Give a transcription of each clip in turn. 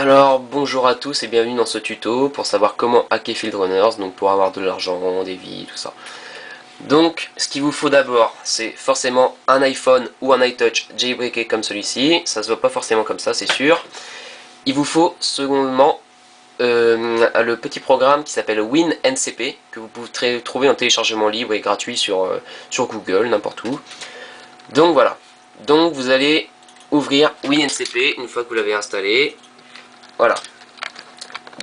Alors bonjour à tous et bienvenue dans ce tuto pour savoir comment hacker Fieldrunners, donc pour avoir de l'argent, des vies, tout ça. Donc ce qu'il vous faut d'abord, c'est forcément un iPhone ou un iTouch jailbreaké comme celui-ci, ça se voit pas forcément comme ça c'est sûr. Il vous faut secondement le petit programme qui s'appelle WinNCP, que vous pouvez trouver en téléchargement libre et gratuit sur Google, n'importe où. Donc voilà, donc vous allez ouvrir WinNCP une fois que vous l'avez installé. Voilà.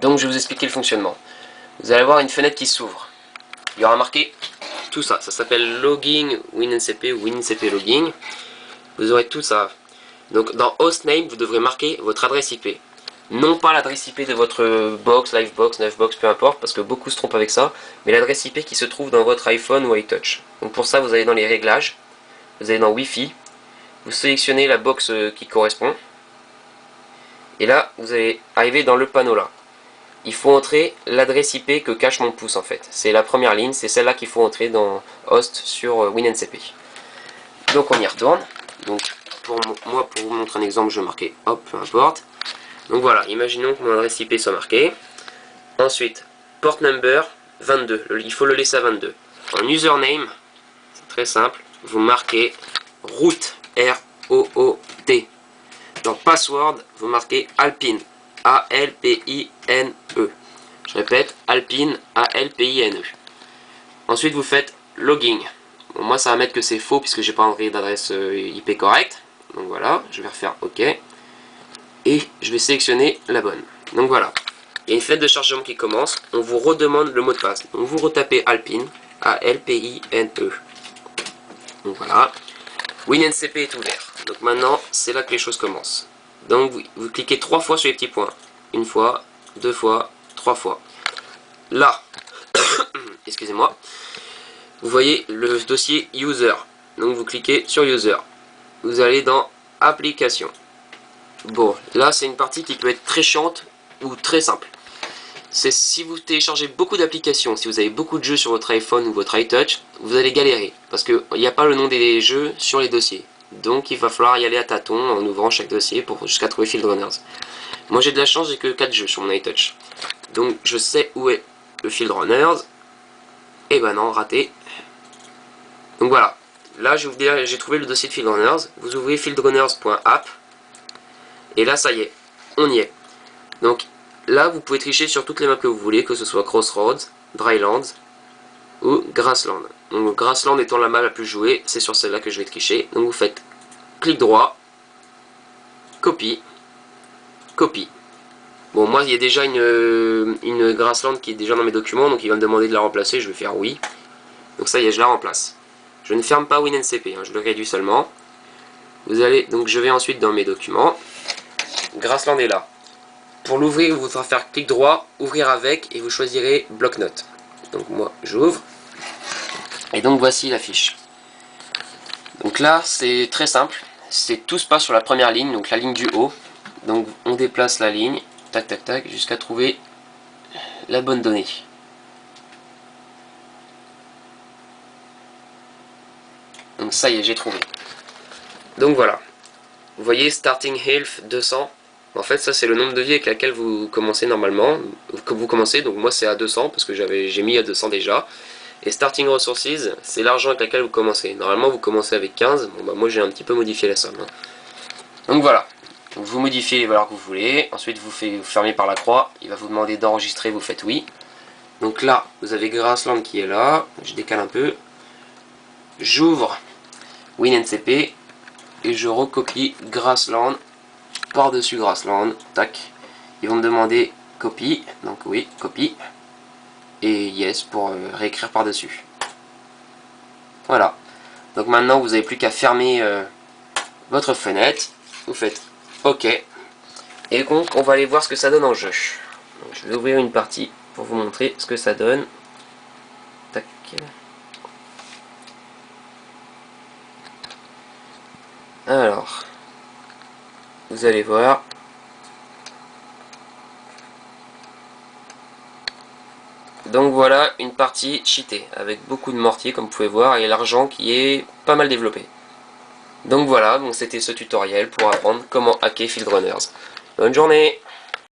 Donc je vais vous expliquer le fonctionnement. Vous allez avoir une fenêtre qui s'ouvre. Il y aura marqué tout ça. Ça s'appelle Logging WinNCP ou WinNCP Logging. Vous aurez tout ça. Donc dans Hostname, vous devrez marquer votre adresse IP. Non pas l'adresse IP de votre box, Livebox, Nevebox, peu importe, parce que beaucoup se trompent avec ça, mais l'adresse IP qui se trouve dans votre iPhone ou iTouch. Donc pour ça, vous allez dans les réglages, vous allez dans Wi-Fi, vous sélectionnez la box qui correspond, et là, vous allez arriver dans le panneau là. Il faut entrer l'adresse IP que cache mon pouce en fait. C'est la première ligne, c'est celle-là qu'il faut entrer dans Host sur WinNCP. Donc on y retourne. Donc pour vous montrer un exemple, je vais marquer hop, peu importe. Donc voilà, imaginons que mon adresse IP soit marquée. Ensuite, port number 22, il faut le laisser à 22. En username, c'est très simple, vous marquez root, R-O-O-T. Dans password, vous marquez Alpine, A-L-P-I-N-E. Je répète, Alpine, A-L-P-I-N-E. Ensuite, vous faites logging. Bon, moi, ça va mettre que c'est faux puisque j'ai pas envoyé d'adresse IP correcte. Donc voilà, je vais refaire OK. Et je vais sélectionner la bonne. Donc voilà, il y a une fenêtre de chargement qui commence. On vous redemande le mot de passe. Donc vous retapez Alpine, A-L-P-I-N-E. Donc voilà, WinNCP est ouvert. Donc maintenant, c'est là que les choses commencent. Donc vous cliquez 3 fois sur les petits points. Une fois, 2 fois, 3 fois. Là, excusez-moi, vous voyez le dossier User. Donc vous cliquez sur User. Vous allez dans Application. Bon, là c'est une partie qui peut être très chiante ou très simple. C'est si vous téléchargez beaucoup d'applications, si vous avez beaucoup de jeux sur votre iPhone ou votre iTouch, vous allez galérer. Parce qu'il n'y a pas le nom des jeux sur les dossiers. Donc il va falloir y aller à tâtons en ouvrant chaque dossier jusqu'à trouver Fieldrunners. Moi j'ai de la chance, j'ai que 4 jeux sur mon iTouch. Donc je sais où est le Fieldrunners. Et ben non, raté. Donc voilà. Là j'ai trouvé le dossier de Fieldrunners. Vous ouvrez fieldrunners.app. Et là ça y est, on y est. Donc là vous pouvez tricher sur toutes les maps que vous voulez, que ce soit Crossroads, Drylands ou Grassland. Donc Grassland étant la map la plus jouée, c'est sur celle-là que je vais tricher. Donc vous faites clic droit, copie, copie. Bon, moi il y a déjà une Grassland qui est déjà dans mes documents, donc il va me demander de la remplacer, je vais faire oui. Donc ça y est, je la remplace. Je ne ferme pas WinNCP, hein, je le réduis seulement. Vous allez, donc je vais ensuite dans mes documents. Grassland est là. Pour l'ouvrir, vous devrez faire clic droit, ouvrir avec, et vous choisirez bloc-notes. Donc moi, j'ouvre. Et donc voici la fiche. Donc là, c'est très simple. Tout se passe sur la première ligne, donc la ligne du haut. Donc on déplace la ligne, tac tac tac, jusqu'à trouver la bonne donnée. Donc ça y est, j'ai trouvé. Donc voilà. Vous voyez, starting health 200. En fait, ça c'est le nombre de vie avec laquelle vous commencez normalement. Donc moi c'est à 200 parce que j'ai mis à 200 déjà. Et starting resources, c'est l'argent avec lequel vous commencez. Normalement vous commencez avec 15. Bon bah moi j'ai un petit peu modifié la somme. Donc voilà. Donc, vous modifiez les valeurs que vous voulez. Ensuite vous fermez par la croix. Il va vous demander d'enregistrer, vous faites oui. Donc là, vous avez Grassland qui est là. Je décale un peu. J'ouvre WinNCP. Et je recopie Grassland par-dessus Grassland, tac. Ils vont me demander copie, donc oui, copie. Et yes pour réécrire par-dessus. Voilà. Donc maintenant, vous n'avez plus qu'à fermer votre fenêtre. Vous faites OK. Et donc, on va aller voir ce que ça donne en jeu. Donc, je vais ouvrir une partie pour vous montrer ce que ça donne. Tac. Alors, vous allez voir. Donc voilà une partie cheatée, avec beaucoup de mortiers comme vous pouvez voir, et l'argent qui est pas mal développé. Donc voilà, c'était ce tutoriel pour apprendre comment hacker Fieldrunners. Bonne journée!